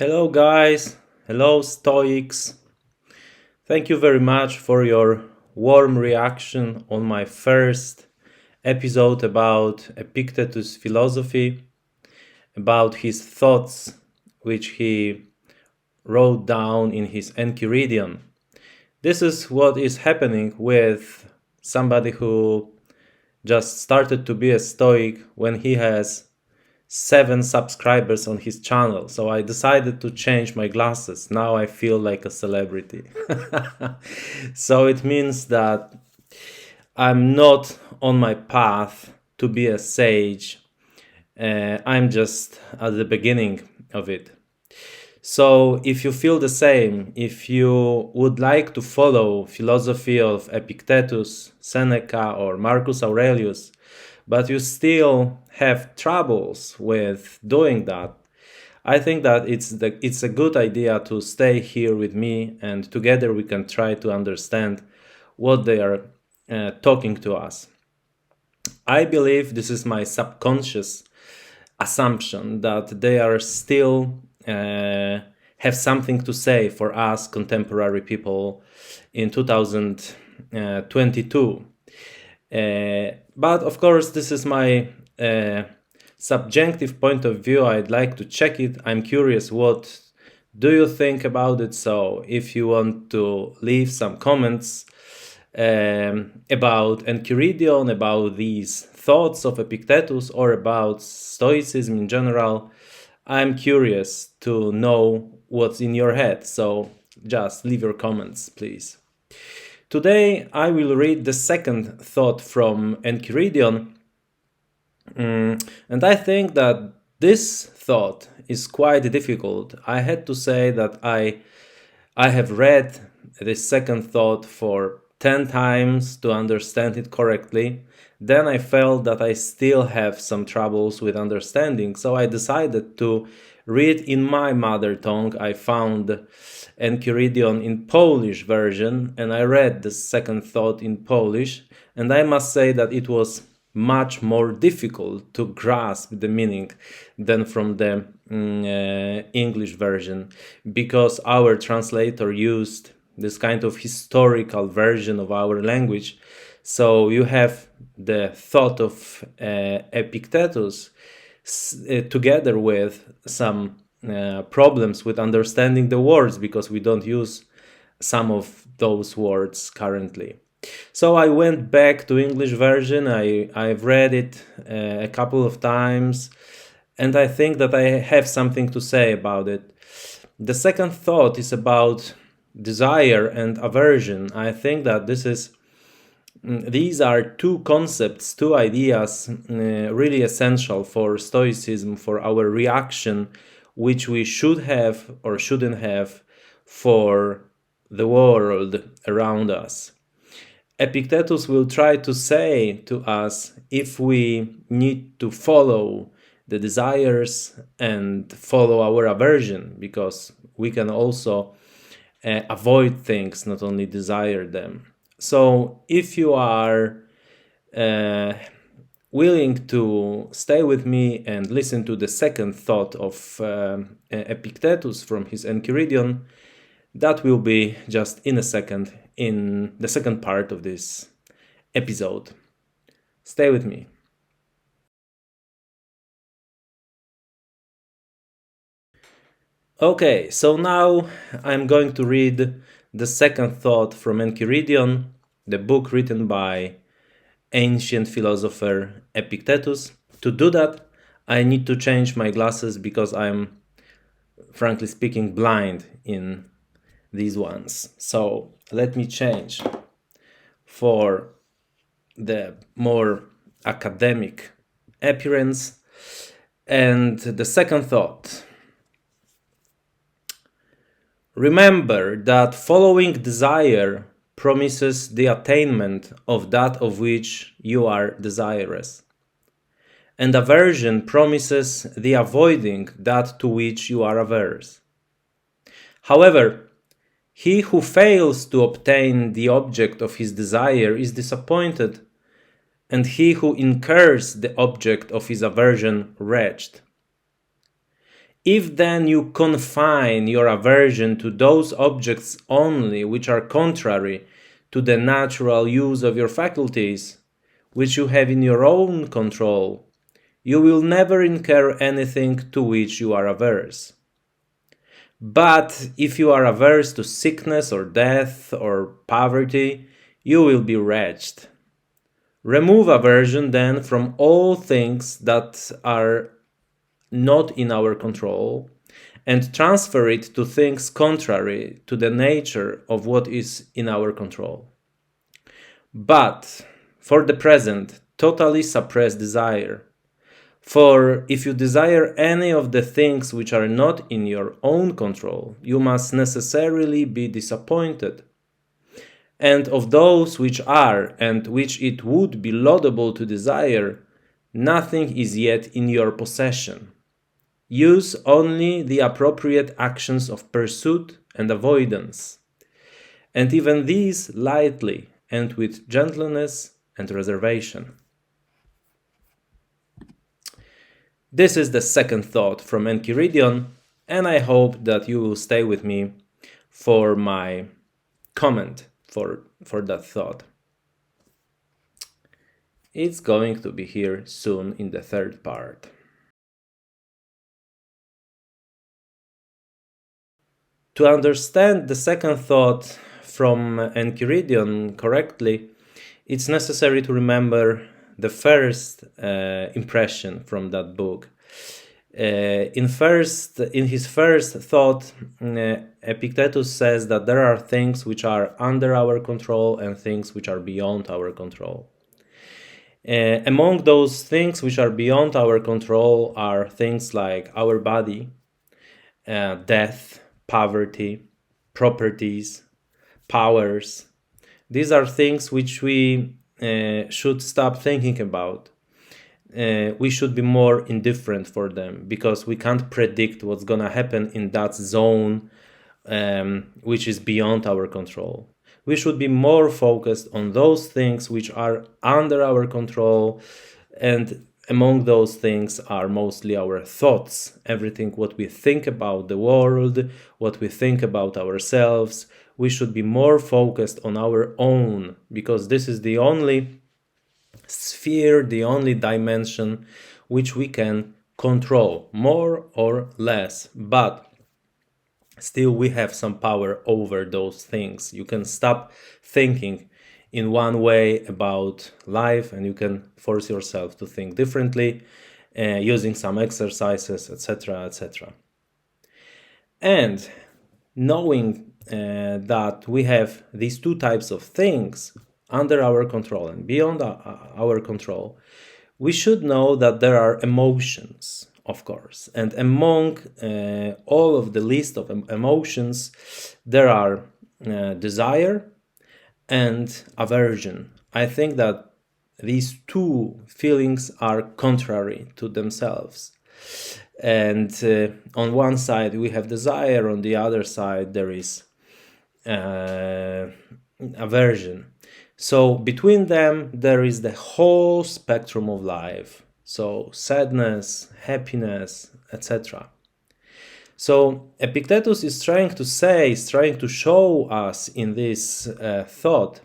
Hello, guys. Hello, Stoics. Thank you very much for your warm reaction on my first episode about Epictetus' philosophy, about his thoughts, which he wrote down in his Enchiridion. This is what is happening with somebody who just started to be a Stoic when he has 7 subscribers on his channel. So I decided to change my glasses. Now I feel like a celebrity. So it means that I'm not on my path to be a sage. I'm just at the beginning of it. So if you feel the same, if you would like to follow philosophy of Epictetus, Seneca, or Marcus Aurelius, but you still have troubles with doing that, I think that it's a good idea to stay here with me, and together we can try to understand what they are talking to us. I believe this is my subconscious assumption that they are still have something to say for us contemporary people in 2022. But of course, this is my subjective point of view. I'd like to check it. I'm curious, what do you think about it? So if you want to leave some comments about Enchiridion, about these thoughts of Epictetus, or about Stoicism in general, I'm curious to know what's in your head. So just leave your comments, please. Today I will read the second thought from Enchiridion, and I think that this thought is quite difficult. I had to say that I have read this second thought for 10 times to understand it correctly. Then I felt that I still have some troubles with understanding, so I decided to read in my mother tongue. I found Enchiridion in Polish version, and I read the second thought in Polish, and I must say that it was much more difficult to grasp the meaning than from the English version, because our translator used this kind of historical version of our language. So you have the thought of Epictetus together with some problems with understanding the words, because we don't use some of those words currently. So I went back to English version. I've read it a couple of times, and I think that I have something to say about it. The second thought is about desire and aversion. I think that these are two concepts, two ideas really essential for Stoicism, for our reaction, which we should have or shouldn't have for the world around us. Epictetus will try to say to us if we need to follow the desires and follow our aversion, because we can also avoid things, not only desire them. So if you are willing to stay with me and listen to the second thought of Epictetus from his Enchiridion, that will be just in a second, in the second part of this episode. Stay with me. Okay, so now I'm going to read the second thought from Enchiridion, the book written by ancient philosopher Epictetus. To do that, I need to change my glasses because I'm, frankly speaking, blind in these ones. So let me change for the more academic appearance. And the second thought: remember that following desire promises the attainment of that of which you are desirous, and aversion promises the avoiding that to which you are averse. However, he who fails to obtain the object of his desire is disappointed, and he who incurs the object of his aversion wretched. If then you confine your aversion to those objects only which are contrary to the natural use of your faculties, which you have in your own control, you will never incur anything to which you are averse. But if you are averse to sickness or death or poverty, you will be wretched. Remove aversion then from all things that are not in our control and transfer it to things contrary to the nature of what is in our control. But for the present, totally suppress desire. For if you desire any of the things which are not in your own control, you must necessarily be disappointed. And of those which are, and which it would be laudable to desire, nothing is yet in your possession. Use only the appropriate actions of pursuit and avoidance, and even these lightly and with gentleness and reservation. This is the second thought from Enchiridion, and I hope that you will stay with me for my comment for that thought. It's going to be here soon in the third part. To understand the second thought from Enchiridion correctly, it's necessary to remember the first impression from that book. In his first thought, Epictetus says that there are things which are under our control and things which are beyond our control. Among those things which are beyond our control are things like our body, death, poverty, properties, powers. These are things which we should stop thinking about. We should be more indifferent for them because we can't predict what's gonna happen in that zone which is beyond our control. We should be more focused on those things which are under our control, and among those things are mostly our thoughts, everything what we think about the world, what we think about ourselves. We should be more focused on our own, because this is the only sphere, the only dimension which we can control, more or less, but still we have some power over those things. You can stop thinking in one way about life and you can force yourself to think differently using some exercises, etc., etc. And knowing that we have these two types of things under our control and beyond our control, we should know that there are emotions, of course. And among all of the list of emotions, there are desire and aversion. I think that these two feelings are contrary to themselves. And on one side we have desire, on the other side there is aversion. So between them there is the whole spectrum of life. So sadness, happiness, etc. So Epictetus is trying to show us in this thought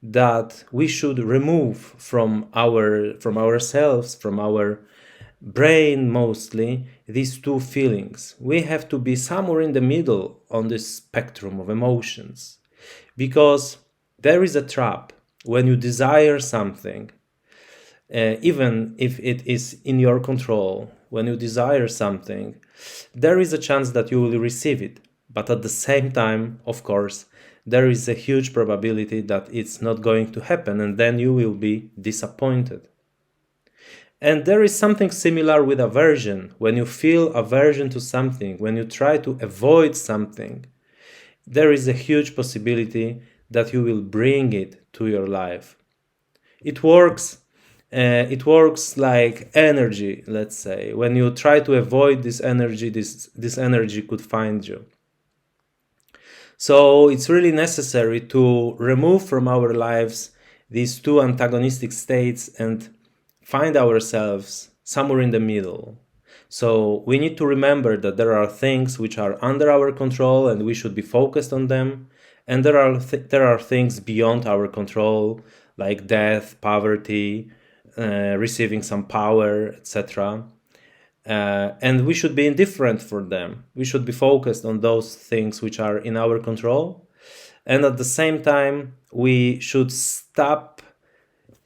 that we should remove from ourselves, from our brain mostly, these two feelings. We have to be somewhere in the middle on this spectrum of emotions, because there is a trap when you desire something, even if it is in your control. When you desire something, there is a chance that you will receive it, but at the same time, of course, there is a huge probability that it's not going to happen, and then you will be disappointed. And there is something similar with aversion. When you feel aversion to something, when you try to avoid something, there is a huge possibility that you will bring it to your life. It works like energy, let's say. When you try to avoid this energy, this energy could find you. So it's really necessary to remove from our lives these two antagonistic states and find ourselves somewhere in the middle. So we need to remember that there are things which are under our control and we should be focused on them. And there are things beyond our control, like death, poverty, receiving some power, etc. And we should be indifferent for them. We should be focused on those things which are in our control. And at the same time, we should stop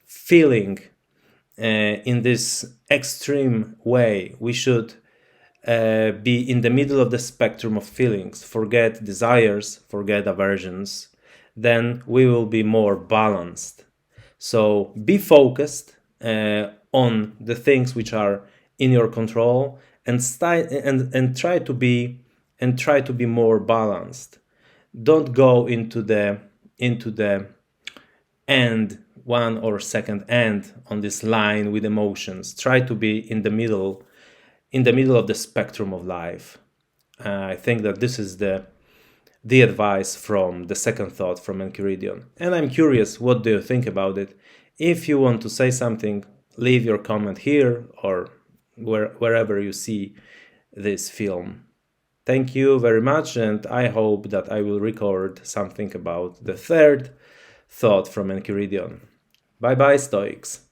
feeling in this extreme way. We should be in the middle of the spectrum of feelings, forget desires, forget aversions. Then we will be more balanced. So be focused on the things which are in your control, and try to be more balanced. Don't go into the end, one or second end on this line with emotions. Try to be in the middle of the spectrum of life. I think that this is the advice from the second thought from Enchiridion. And I'm curious, what do you think about it? If you want to say something, leave your comment here or wherever you see this film. Thank you very much, and I hope that I will record something about the third thought from Enchiridion. Bye bye, Stoics.